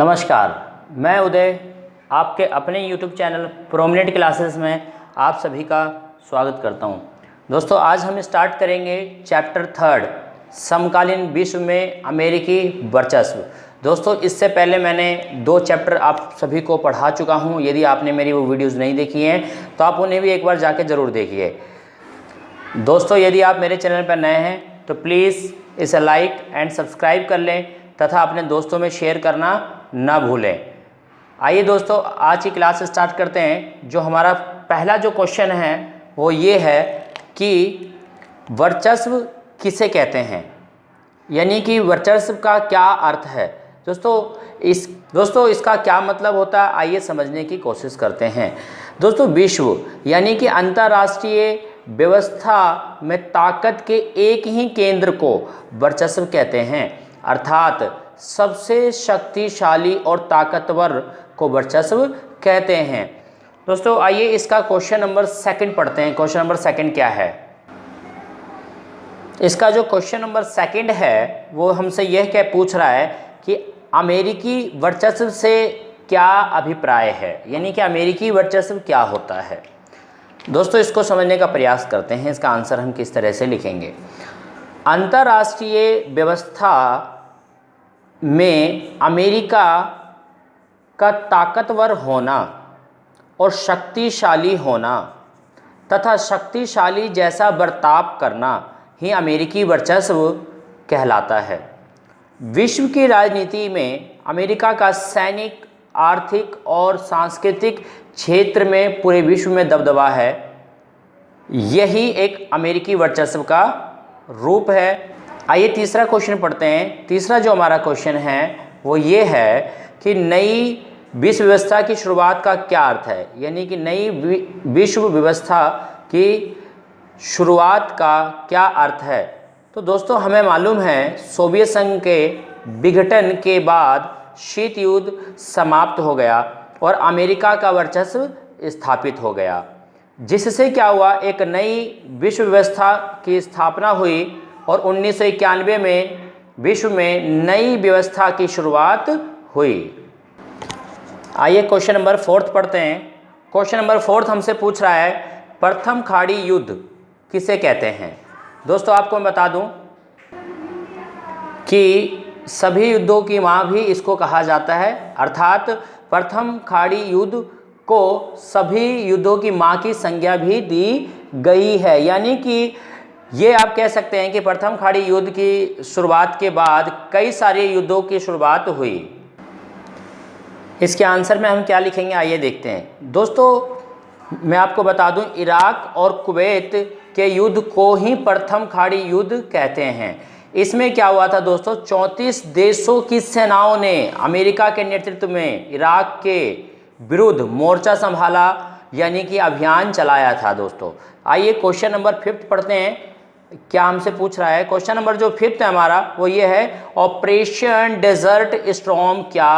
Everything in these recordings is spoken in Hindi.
नमस्कार, मैं उदय आपके अपने YouTube चैनल प्रोमिनेंट क्लासेस में आप सभी का स्वागत करता हूं। दोस्तों, आज हम स्टार्ट करेंगे चैप्टर 3 समकालीन विश्व में अमेरिकी वर्चस्व। दोस्तों, इससे पहले मैंने 2 चैप्टर आप सभी को पढ़ा चुका हूं। यदि आपने मेरी वो वीडियोज़ नहीं देखी हैं तो आप उन्हें भी एक बार जाके ज़रूर देखिए। दोस्तों, यदि आप मेरे चैनल पर नए हैं तो प्लीज़ इसे लाइक एंड सब्सक्राइब कर लें तथा अपने दोस्तों में शेयर करना ना भूलें। आइए दोस्तों, आज की क्लास स्टार्ट करते हैं। जो हमारा पहला जो क्वेश्चन है वो ये है कि वर्चस्व किसे कहते हैं, यानी कि वर्चस्व का क्या अर्थ है। दोस्तों इसका क्या मतलब होता है, आइए समझने की कोशिश करते हैं। दोस्तों, विश्व यानी कि अंतर्राष्ट्रीय व्यवस्था में ताकत के एक ही केंद्र को वर्चस्व कहते हैं, अर्थात सबसे शक्तिशाली और ताकतवर को वर्चस्व कहते हैं। दोस्तों, आइए इसका क्वेश्चन नंबर 2 पढ़ते हैं। क्वेश्चन नंबर 2 क्या है? इसका जो क्वेश्चन नंबर 2 है वो हमसे यह क्या पूछ रहा है कि अमेरिकी वर्चस्व से क्या अभिप्राय है, यानी कि अमेरिकी वर्चस्व क्या होता है। दोस्तों, इसको समझने का प्रयास करते हैं। इसका आंसर हम किस तरह से लिखेंगे। अंतर्राष्ट्रीय व्यवस्था में अमेरिका का ताकतवर होना और शक्तिशाली होना तथा शक्तिशाली जैसा बर्ताव करना ही अमेरिकी वर्चस्व कहलाता है। विश्व की राजनीति में अमेरिका का सैनिक, आर्थिक और सांस्कृतिक क्षेत्र में पूरे विश्व में दबदबा है। यही एक अमेरिकी वर्चस्व का रूप है। आइए तीसरा क्वेश्चन पढ़ते हैं। तीसरा जो हमारा क्वेश्चन है वो ये है कि नई विश्व व्यवस्था की शुरुआत का क्या अर्थ है, यानी कि नई विश्व व्यवस्था की शुरुआत का क्या अर्थ है। तो दोस्तों, हमें मालूम है सोवियत संघ के विघटन के बाद शीत युद्ध समाप्त हो गया और अमेरिका का वर्चस्व स्थापित हो गया, जिससे क्या हुआ, एक नई विश्व व्यवस्था की स्थापना हुई और 1991 में विश्व में नई व्यवस्था की शुरुआत हुई। आइए क्वेश्चन नंबर 4 पढ़ते हैं। क्वेश्चन नंबर 4 हमसे पूछ रहा है प्रथम खाड़ी युद्ध किसे कहते हैं। दोस्तों, आपको मैं बता दूं कि सभी युद्धों की मां भी इसको कहा जाता है, अर्थात प्रथम खाड़ी युद्ध को सभी युद्धों की मां की संज्ञा भी दी गई है। यानी कि ये आप कह सकते हैं कि प्रथम खाड़ी युद्ध की शुरुआत के बाद कई सारे युद्धों की शुरुआत हुई। इसके आंसर में हम क्या लिखेंगे, आइए देखते हैं। दोस्तों, मैं आपको बता दूं, इराक और कुवैत के युद्ध को ही प्रथम खाड़ी युद्ध कहते हैं। इसमें क्या हुआ था दोस्तों, 34 देशों की सेनाओं ने अमेरिका के नेतृत्व में इराक के विरुद्ध मोर्चा संभाला, यानी कि अभियान चलाया था। दोस्तों, आइए क्वेश्चन नंबर 5 पढ़ते हैं। क्या हमसे पूछ रहा है, क्वेश्चन नंबर जो 5 है हमारा वो ये है ऑपरेशन डेजर्ट स्टॉर्म क्या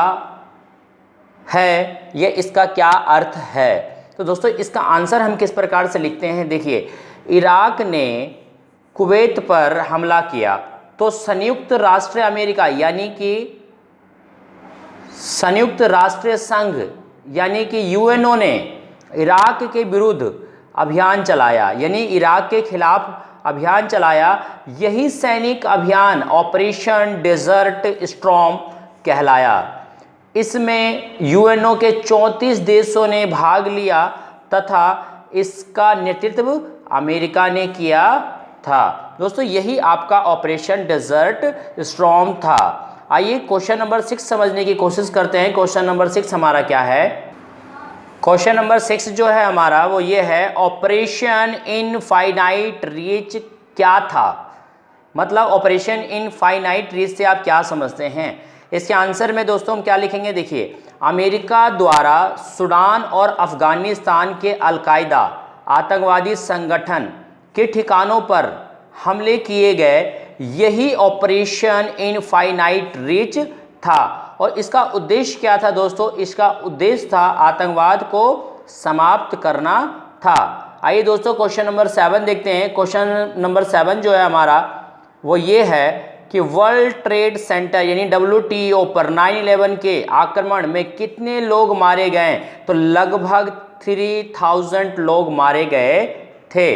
है, ये इसका क्या अर्थ है। तो दोस्तों, इसका आंसर हम किस प्रकार से लिखते हैं, देखिए। इराक ने कुवैत पर हमला किया तो संयुक्त राष्ट्र अमेरिका यानी कि संयुक्त राष्ट्र संघ यानी कि यूएनओ ने इराक के विरुद्ध अभियान चलाया, यानी इराक के खिलाफ अभियान चलाया। यही सैनिक अभियान ऑपरेशन डेजर्ट स्टॉर्म कहलाया। इसमें यूएनओ के 34 देशों ने भाग लिया तथा इसका नेतृत्व अमेरिका ने किया था। दोस्तों, यही आपका ऑपरेशन डेजर्ट स्टॉर्म था। आइए क्वेश्चन नंबर 6 समझने की कोशिश करते हैं। क्वेश्चन नंबर 6 हमारा क्या है? क्वेश्चन नंबर 6 जो है हमारा वो ये है ऑपरेशन इनफाइनाइट रीच क्या था। मतलब ऑपरेशन इनफाइनाइट रीच से आप क्या समझते हैं। इसके आंसर में दोस्तों हम क्या लिखेंगे, देखिए। अमेरिका द्वारा सूडान और अफगानिस्तान के अलकायदा आतंकवादी संगठन के ठिकानों पर हमले किए गए, यही ऑपरेशन इनफाइनाइट रीच था। और इसका उद्देश्य क्या था दोस्तों, इसका उद्देश्य था आतंकवाद को समाप्त करना था। आइए दोस्तों क्वेश्चन नंबर 7 देखते हैं। क्वेश्चन नंबर 7 जो है हमारा वो ये है कि वर्ल्ड ट्रेड सेंटर यानी WTO पर 9/11 के आक्रमण में कितने लोग मारे गए? तो लगभग 3000 लोग मारे गए थे।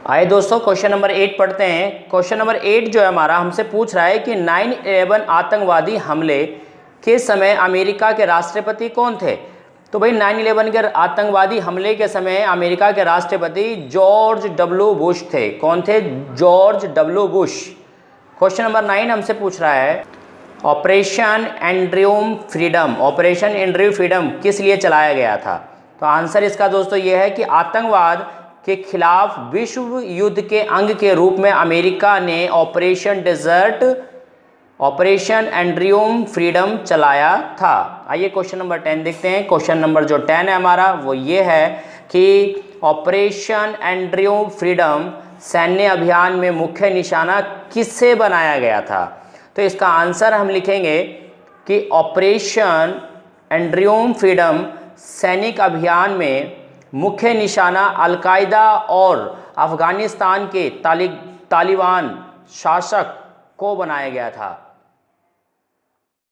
आइए दोस्तों क्वेश्चन नंबर 8 पढ़ते हैं। क्वेश्चन नंबर 8 जो है हमारा हमसे पूछ रहा है कि 9/11 आतंकवादी हमले के समय अमेरिका के राष्ट्रपति कौन थे? तो भाई 9/11 के आतंकवादी हमले के समय अमेरिका के राष्ट्रपति जॉर्ज डब्ल्यू बुश थे। कौन थे? George W Bush. Question number 9 हमसे पूछ रहा है ऑपरेशन एंड्रियम फ्रीडम, ऑपरेशन एंड्रियम फ्रीडम किस लिए चलाया गया था? तो आंसर इसका दोस्तों ये है कि आतंकवाद के खिलाफ विश्व युद्ध के अंग के रूप में अमेरिका ने ऑपरेशन एंड्रियम फ्रीडम चलाया था। आइए क्वेश्चन नंबर 10 देखते हैं। क्वेश्चन नंबर जो 10 है हमारा वो ये है कि ऑपरेशन एंड्रियम फ्रीडम सैन्य अभियान में मुख्य निशाना किससे बनाया गया था? तो इसका आंसर हम लिखेंगे कि ऑपरेशन एंड्रियम फ्रीडम सैनिक अभियान में मुख्य निशाना अल-कायदा और अफगानिस्तान के तालिबान शासक को बनाया गया था।